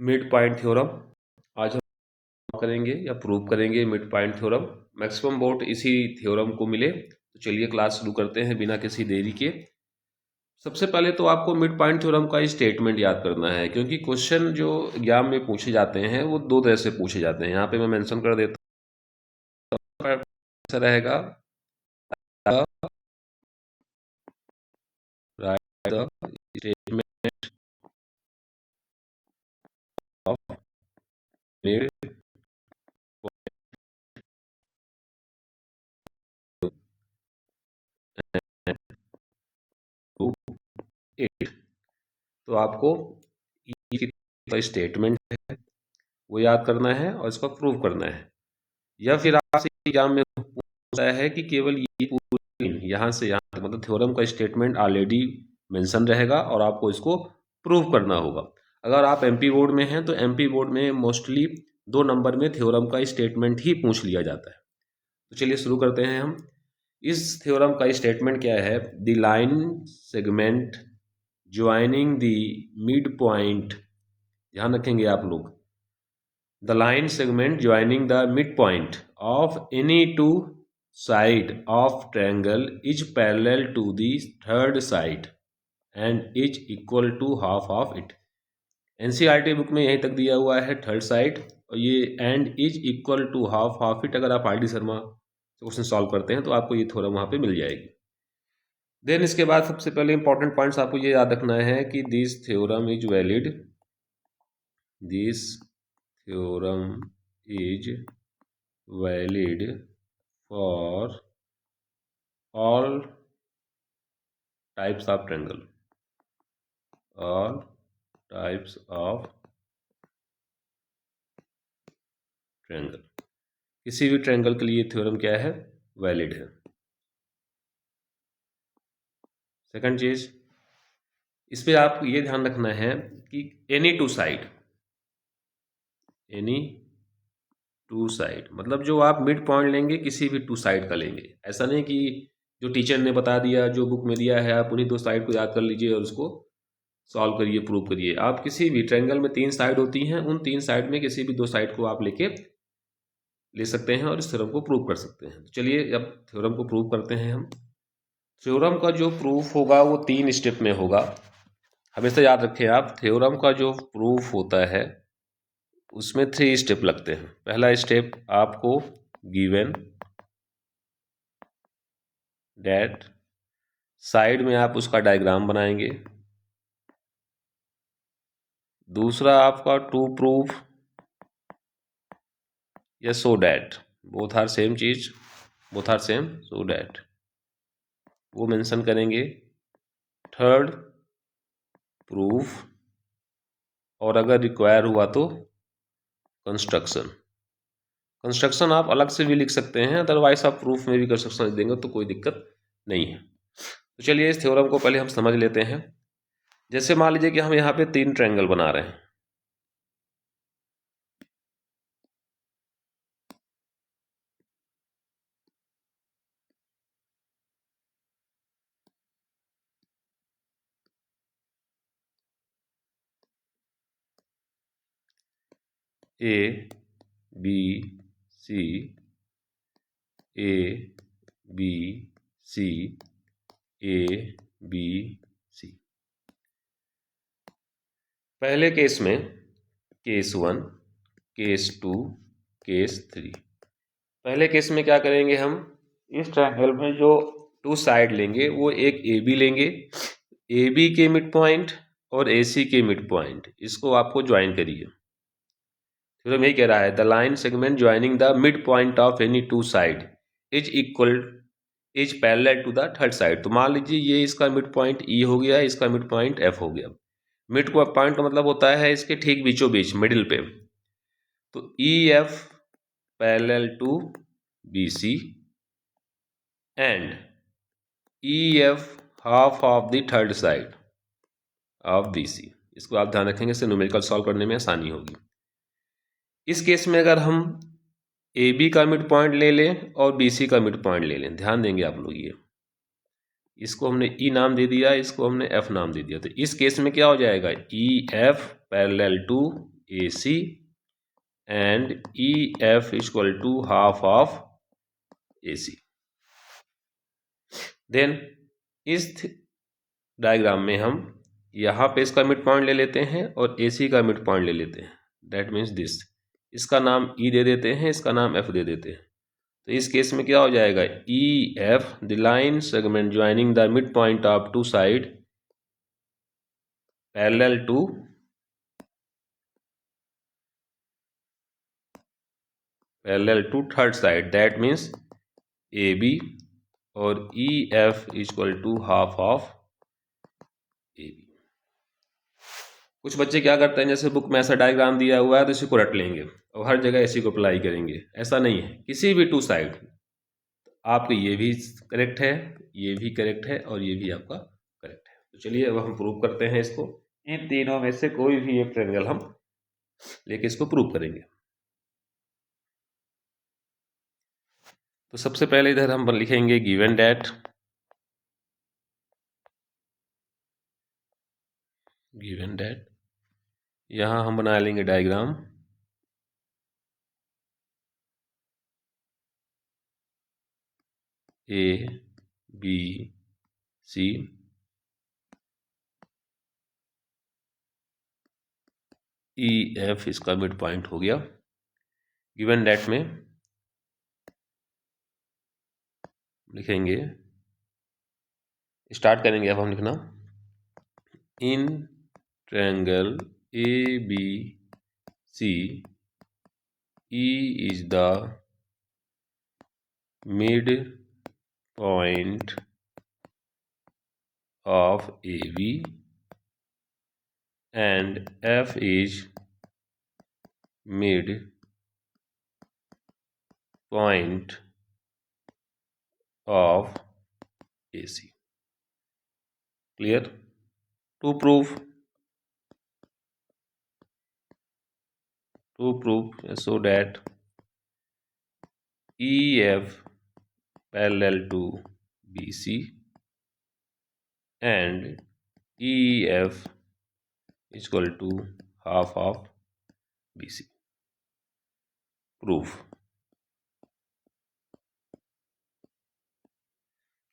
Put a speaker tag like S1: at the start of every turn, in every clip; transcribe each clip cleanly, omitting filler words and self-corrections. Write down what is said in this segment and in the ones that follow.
S1: Mid point theorem आज हम करेंगे या प्रूव करेंगे mid point theorem. Maximum vote इसी थ्योरम को मिले। तो चलिए क्लास शुरू करते हैं बिना किसी देरी के। सबसे पहले तो आपको मिड पॉइंट थ्योरम का स्टेटमेंट याद करना है, क्योंकि क्वेश्चन जो एग्जाम में पूछे जाते हैं वो दो तरह से पूछे जाते हैं। यहाँ पे मैं मेंशन कर देता हूँ, ऐसा रहेगा right the statement of mid to it. तो आपको ये स्टेटमेंट है वो याद करना है और इसको प्रूव करना है। या फिर आपसे एग्जाम में पूछा है कि केवल ये पूरी यहाँ से यहाँ तक, मतलब थ्योरम का स्टेटमेंट ऑलरेडी मेंशन रहेगा और आपको इसको प्रूव करना होगा। अगर आप एमपी बोर्ड में हैं तो एमपी बोर्ड में मोस्टली 2 नंबर में थ्योरम का स्टेटमेंट ही पूछ लिया जाता है। तो चलिए शुरू करते हैं हम। इस थ्योरम का स्टेटमेंट क्या है? The line segment joining the mid point, ध्यान रखेंगे आप लोग, the line segment joining the midpoint of any two side of triangle is parallel to the third side and is equal to half of it। NCERT book में यहीं तक दिया हुआ है थर्ड साइड, और ये and is equal to half of it. अगर आप आर डी शर्मा से क्वेश्चन सॉल्व करते हैं तो आपको ये थ्योरम वहाँ पे मिल जाएगी। देन इसके बाद सबसे पहले इंपॉर्टेंट पॉइंट्स आपको ये याद रखना है कि this theorem is valid, this theorem is valid for all types of triangle, all types of triangle। किसी भी ट्रायंगल के लिए थ्योरम क्या है? वैलिड है। सेकंड चीज इस पे आप ये ध्यान रखना है कि any two side, any two side मतलब जो आप मिड पॉइंट लेंगे किसी भी टू साइड का लेंगे। ऐसा नहीं कि जो टीचर ने बता दिया, जो बुक में दिया है, आप उन्हीं दो साइड को याद कर लीजिए और उसको सॉल्व करिए, प्रूव करिए। आप किसी भी ट्रायंगल में 3 साइड होती हैं, उन 3 साइड में किसी भी 2 साइड को आप लेके ले सकते हैं और इस थ्योरम को प्रूव कर सकते हैं। तो चलिए अब थ्योरम को प्रूव करते हैं हम। थ्योरम का जो प्रूफ होगा वो 3 स्टेप में होगा। हमेशा याद रखें आप, थ्योरम का जो प्रूफ होता है उसमें 3 स्टेप लगते हैं। पहला स्टेप आपको गिवन डेट, साइड में आप उसका डायग्राम बनाएंगे। दूसरा आपका टू प्रूफ या so that, both are same चीज, both are same, so that वो मेंशन करेंगे। थर्ड प्रूफ, और अगर रिक्वायर हुआ तो कंस्ट्रक्शन। कंस्ट्रक्शन आप अलग से भी लिख सकते हैं, अदरवाइज आप प्रूफ में भी कंस्ट्रक्शन लिख देंगे तो कोई दिक्कत नहीं है। तो चलिए इस थ्योरम को पहले हम समझ लेते हैं। जैसे मान लीजिए कि हम यहाँ पे 3 ट्रायंगल बना रहे हैं। A B C, A B C, A B C. पहले केस में केस 1, केस 2, केस 3। पहले केस में क्या करेंगे हम, इस ट्रायंगल में जो 2 साइड लेंगे वो एक ए बी लेंगे, ए बी के मिड पॉइंट और ए सी के मिड पॉइंट, इसको आपको ज्वाइन करिए। थ्योरम यही कह रहा है, the line segment joining the mid point of any two side is equal is parallel to the third side. तो मान लीजिए ये इसका मिड पॉइंट ई हो गया, इसका मिड पॉइंट एफ हो गया। मिड पॉइंट का मतलब होता है इसके ठीक बीचों बीच, मिडिल पे। तो E F parallel to B C and E F half of the third side of B C. इसको आप ध्यान रखेंगे, इससे न्यूमेरिकल सॉल्व करने में आसानी होगी। इस केस में अगर हम ए बी का मिड पॉइंट ले लें और बी सी का मिड पॉइंट ले लें, ध्यान देंगे आप लोग, ये इसको हमने ई नाम दे दिया, इसको हमने एफ नाम दे दिया। तो इस केस में क्या हो जाएगा, E F parallel to AC and EF equal to half of AC. Then इस डायग्राम में हम यहाँ पे इसका मिड पॉइंट ले लेते हैं और AC का मिड पॉइंट ले लेते हैं। दैट मीन्स दिस, इसका नाम E दे देते हैं, इसका नाम F दे देते हैं। तो इस केस में क्या हो जाएगा, EF the line segment joining the mid point of two side parallel to third side, that means AB और EF equal to half of AB। कुछ बच्चे क्या करते हैं, जैसे बुक में ऐसा डायग्राम दिया हुआ है तो इसी को रट लेंगे और हर जगह इसी को अप्लाई करेंगे। ऐसा नहीं है, किसी भी टू साइड आपके ये भी करेक्ट है, ये भी करेक्ट है और ये भी आपका करेक्ट है। तो चलिए अब हम प्रूव करते हैं इसको। इन तीनों में से कोई भी एक ट्रायंगल हम लेके इसको प्रूव करेंगे। तो सबसे पहले इधर हम लिखेंगे गिवन दैट, यहाँ हम बना लेंगे डायग्राम ABC, EF इसका मिड पॉइंट हो गया। गिवन दैट में लिखेंगे, स्टार्ट करेंगे अब हम लिखना, in triangle ABC E is the mid point of AB and F is mid point of AC. Clear? To prove so that EF parallel to BC and EF equal to half of BC. Proof.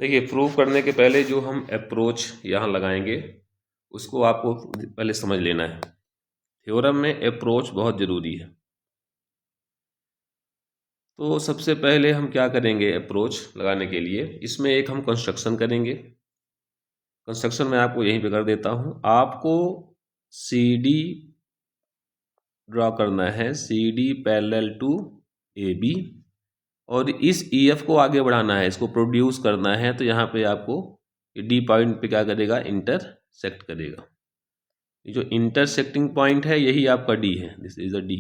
S1: देखिए, proof करने के पहले जो हम approach यहाँ लगाएंगे उसको आपको पहले समझ लेना है। थ्योरम में अप्रोच बहुत ज़रूरी है। तो सबसे पहले हम क्या करेंगे अप्रोच लगाने के लिए, इसमें एक हम कंस्ट्रक्शन करेंगे। कंस्ट्रक्शन मैं आपको यहीं पे कर देता हूँ। आपको CD ड्रॉ करना है, CD पैरेलल टू AB, और इस EF को आगे बढ़ाना है, इसको प्रोड्यूस करना है। तो यहाँ पे आपको D पॉइंट पे क्या करेगा, इंटरसेक्ट करेगा। ये जो इंटरसेक्टिंग पॉइंट है यही आपका D है, दिस इज अ D।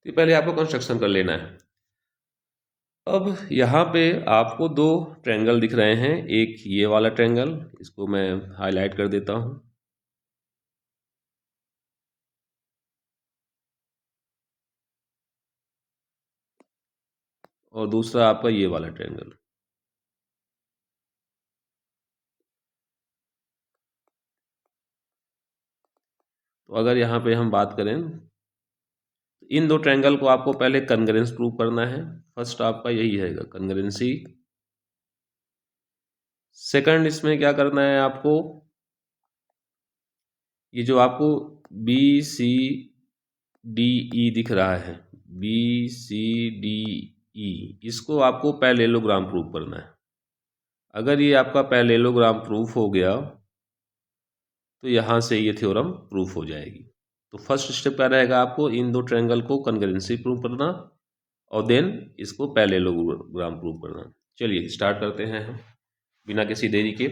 S1: तो पहले आपको कंस्ट्रक्शन कर लेना है। अब यहाँ पे आपको दो ट्रायंगल दिख रहे हैं, एक ये वाला ट्रायंगल, इसको मैं हाईलाइट कर देता हूँ, और दूसरा आपका ये वाला ट्रायंगल। तो अगर यहाँ पे हम बात करें तो इन दो ट्रायंगल को आपको पहले कन्ग्रेंस प्रूव करना है। फर्स्ट आपका यही है कन्ग्रेंसी। सेकंड इसमें क्या करना है आपको, ये जो आपको BCDE दिख रहा है, BCDE, इसको आपको पैरेललोग्राम प्रूव करना है। अगर ये आपका पैरेललोग्राम प्रूफ हो गया तो यहाँ से ये थ्योरम प्रूफ हो जाएगी। तो फर्स्ट स्टेप क्या रहेगा, आपको इन दो ट्रायंगल को कन्ग्रेंसी प्रूव करना और देन इसको पैरेललोग्राम प्रूव करना। चलिए स्टार्ट करते हैं हम बिना किसी देरी के।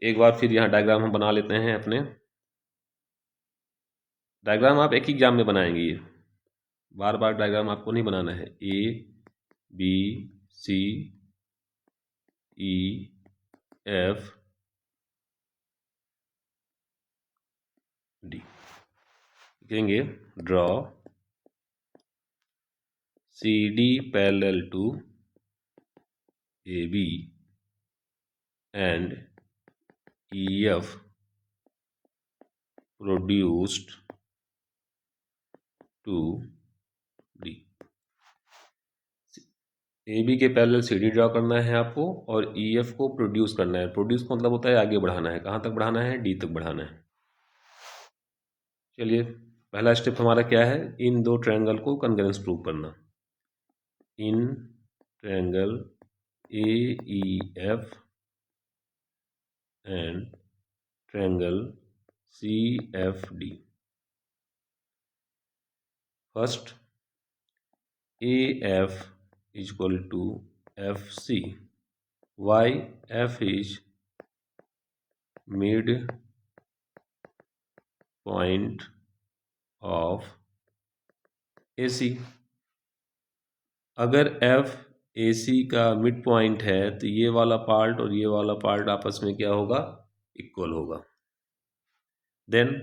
S1: एक बार फिर यहाँ डायग्राम हम बना लेते हैं अपने। डायग्राम आप एक ही एग्जाम में बनाएंगे, ये बार बार डायग्राम आपको नहीं बनाना है। ABCEF D लिखेंगे, draw CD parallel to AB and EF produced to D. A B के पैरेलल सी डी ड्रॉ करना है आपको और ई एफ को प्रोड्यूस करना है। प्रोड्यूस का मतलब होता है आगे बढ़ाना है। कहाँ तक बढ़ाना है? डी तक बढ़ाना है। चलिए पहला स्टेप हमारा क्या है? इन दो ट्रायंगल को कॉन्ग्रुएंस प्रूव करना। In triangle A E F and triangle C F D. First A F is equal to FC. Why? F is mid point of AC. अगर F AC का मिड पॉइंट है तो ये वाला part और ये वाला पार्ट आपस में क्या होगा? इक्वल होगा। Then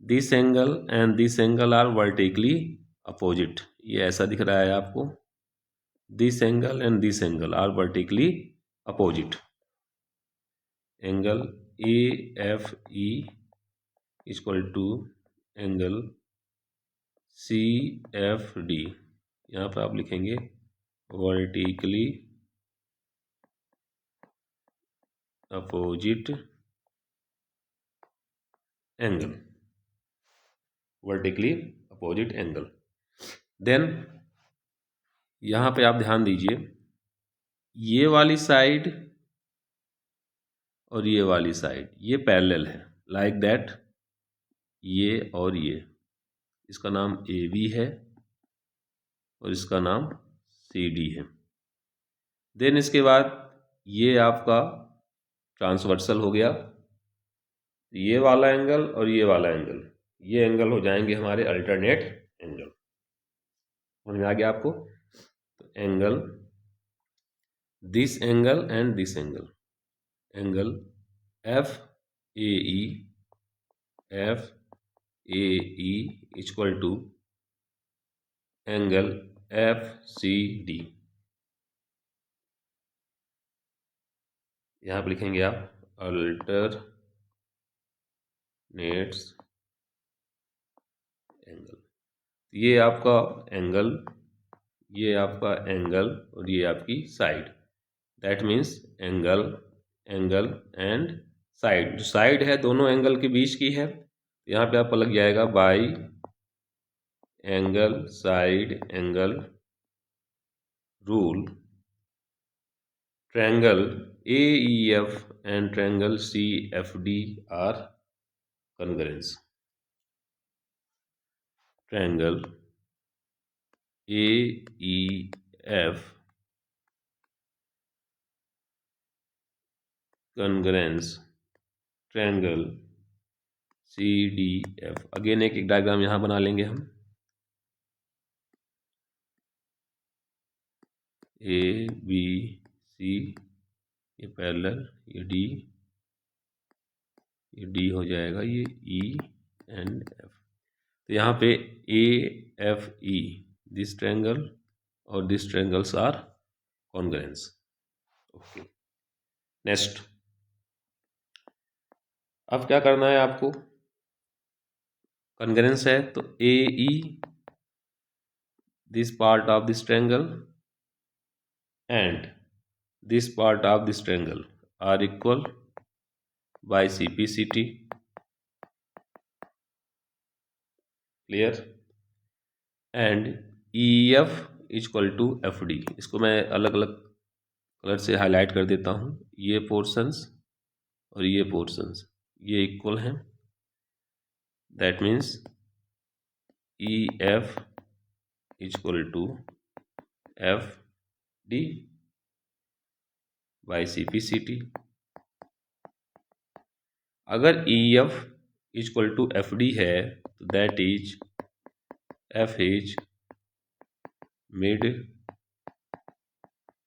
S1: this angle and this angle are vertically opposite. ये ऐसा दिख रहा है आपको। This angle and this angle are vertically opposite. Angle AFE is equal to angle CFD. यहाँ पर आप लिखेंगे vertically opposite angle. Vertically opposite angle. Then यहाँ पे आप ध्यान दीजिए, ये वाली साइड और ये वाली साइड ये पैरेलल है, लाइक दैट। ये और ये, इसका नाम ए बी है और इसका नाम सी डी है। देन इसके बाद ये आपका ट्रांसवर्सल हो गया। ये वाला एंगल और ये वाला एंगल, ये एंगल हो जाएंगे हमारे अल्टरनेट एंगल। समझ में आ गया आपको? तो angle, this angle and this angle, angle F A E equal to angle F C D. यहाँ पर लिखेंगे आप अल्टरनेट्स एंगल। ये आपका एंगल, ये आपका एंगल और ये आपकी side. That means angle, angle and side. जो साइड है दोनों एंगल के बीच की है। यहाँ पे आपका लग जाएगा by angle side angle rule. Triangle AEF and triangle CFD are congruent. Triangle AEF congruence triangle CDF। Again एक डायग्राम यहाँ बना लेंगे हम। A B C, ये पैरेलल, ये D हो जाएगा, ये E एंड F। तो यहाँ पे AFE, दिस ट्रायंगल और this triangles are congruence. Okay, next अब क्या करना है आपको? कॉन्ग्रुएंस है तो AE, this part of this triangle and this part of this triangle are equal by CPCT. Clear? And EF is equal to FD। इसको मैं अलग अलग कलर से हाईलाइट कर देता हूँ। ये पोर्शंस और ये पोर्शंस ये इक्वल हैं। That means EF is equal to FD by CPCT। अगर EF is equal to FD है तो that is F is mid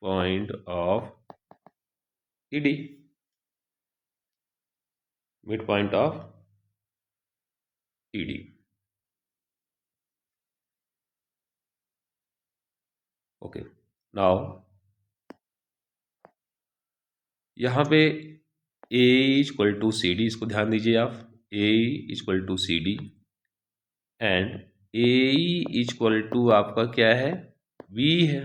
S1: point of ED, mid point of ED। Okay, now यहाँ पे A equal to C D, इसको ध्यान दीजिए आप। A equal to C D and A equal to आपका क्या है, बी है।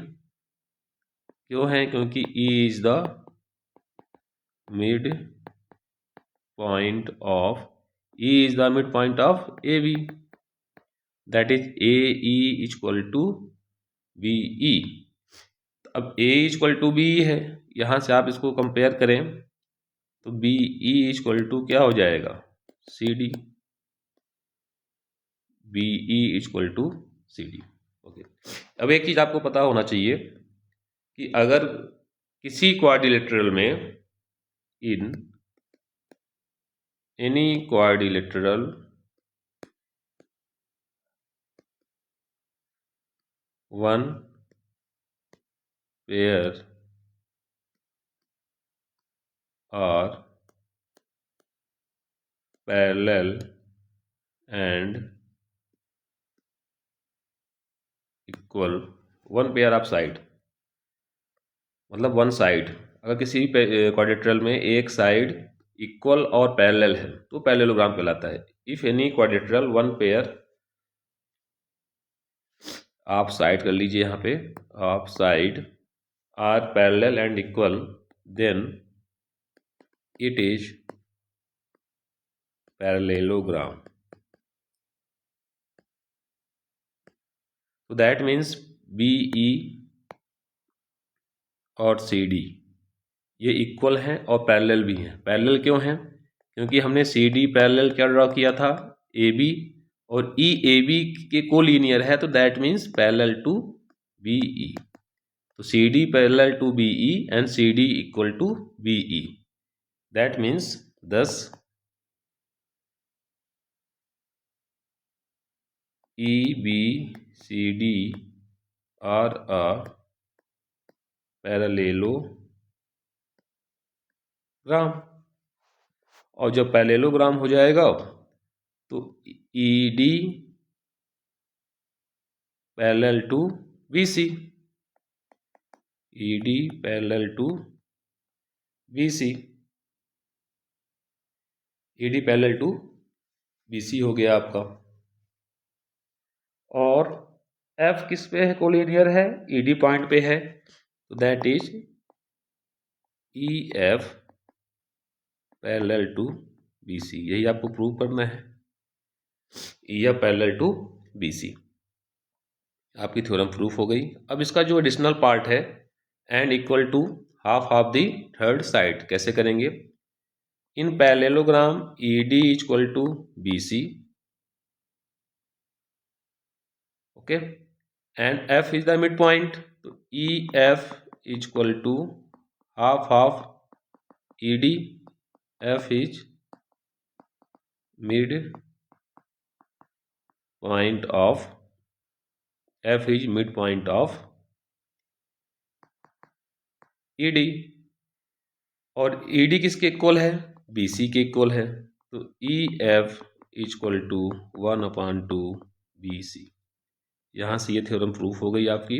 S1: क्यों है, क्योंकि E is the mid point of, E is the mid point of A B, that is A E equal to B E. अब A equal to B है, यहाँ से आप इसको कंपेयर करें तो बी ई इक्वल टू क्या हो जाएगा, C D, B E equal to C D. Okay, अब एक चीज़ आपको पता होना चाहिए कि अगर किसी क्वाड्रिलेटरल में, in any quadrilateral one pair are parallel and equal, one pair of side मतलब वन साइड, अगर किसी क्वाड्रिलेटरल में एक साइड इक्वल और पैरेलल है तो पैरेललोग्राम कहलाता है। If any quadrilateral one pair, आप साइड कर लीजिए यहाँ पे, आप side are parallel and equal, then it is parallelogram. तो दैट मीन्स बी ई और सी डी ये इक्वल हैं और पैरेलल भी हैं। पैरेलल क्यों हैं, क्योंकि हमने सी डी पैरेलल क्या ड्रॉ किया था, ए बी, और ई ए बी के कोलिनियर है, तो that means parallel to B E. तो C D parallel to B E and C D equal to B E, that means thus E B C D are a parallelogram. और जब parallelogram हो जाएगा तो E D parallel to B C, E D parallel to B C, E D parallel to B C हो गया आपका। और F किस पे है, कोलिनियर है, ई डी पॉइंट पे है, तो that is E F parallel to B C, यही आपको प्रूव करना है, E F parallel to B C. आपकी थ्योरम प्रूफ हो गई। अब इसका जो एडिशनल पार्ट है, and equal to half of the third side, कैसे करेंगे, in parallelogram E D equal to B C, okay, and F is the mid point, तो E F equal to half of E D, F is mid point of, F is mid point of E D, और E D किसके इक्वल है, B C के इक्वल है, तो E F equal to 1/2 B C. यहाँ से ये थ्योरम प्रूफ हो गई आपकी।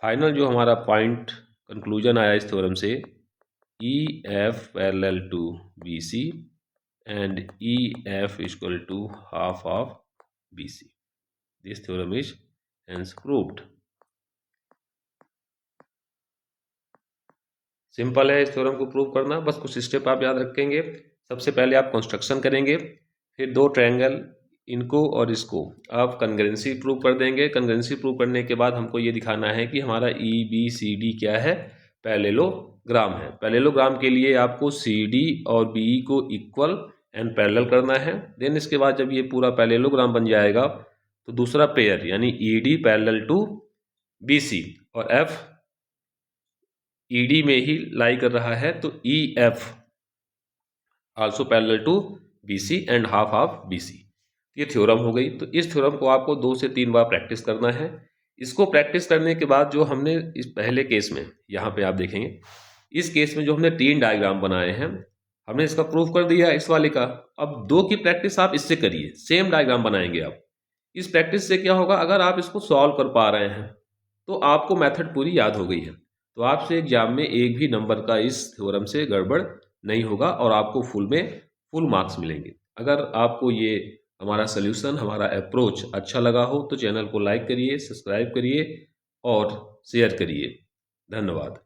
S1: फाइनल जो हमारा पॉइंट कंक्लूजन आया इस थ्योरम से, E F parallel to B C and E F equal to half of B C, this theorem is hence proved. Simple है इस थ्योरम को प्रूव करना, बस कुछ स्टेप आप याद रखेंगे। सबसे पहले आप कंस्ट्रक्शन करेंगे, फिर दो ट्रायंगल, इनको और इसको आप कंग्रेंसी प्रूव कर देंगे। कंग्रेंसी प्रूव करने के बाद हमको ये दिखाना है कि हमारा ई बी सी डी क्या है, पैरेललोग्राम है। पैरेललोग्राम के लिए आपको सी डी और बी को इक्वल एंड पैरेलल करना है। देन इसके बाद जब ये पूरा पैरेललोग्राम बन जाएगा तो दूसरा पेयर यानी E D parallel to B C, और एफ ई डी में ही लाई कर रहा है, तो E F also parallel to B C and half of B C. ये थ्योरम हो गई। तो इस थ्योरम को आपको 2 से 3 बार प्रैक्टिस करना है। इसको प्रैक्टिस करने के बाद जो हमने इस पहले केस में, यहाँ पे आप देखेंगे इस केस में जो हमने 3 डायग्राम बनाए हैं, हमने इसका प्रूफ कर दिया इस वाले का। अब 2 की प्रैक्टिस आप इससे करिए, सेम डायग्राम बनाएंगे आप। इस प्रैक्टिस से क्या होगा, अगर आप इसको सॉल्व कर पा रहे हैं तो आपको मेथड पूरी याद हो गई है, तो आपसे एग्जाम में एक भी नंबर का इस थ्योरम से गड़बड़ नहीं होगा और आपको फुल मार्क्स मिलेंगे। अगर आपको ये हमारा सल्यूशन, हमारा अप्रोच अच्छा लगा हो तो चैनल को लाइक करिए, सब्सक्राइब करिए और शेयर करिए। धन्यवाद।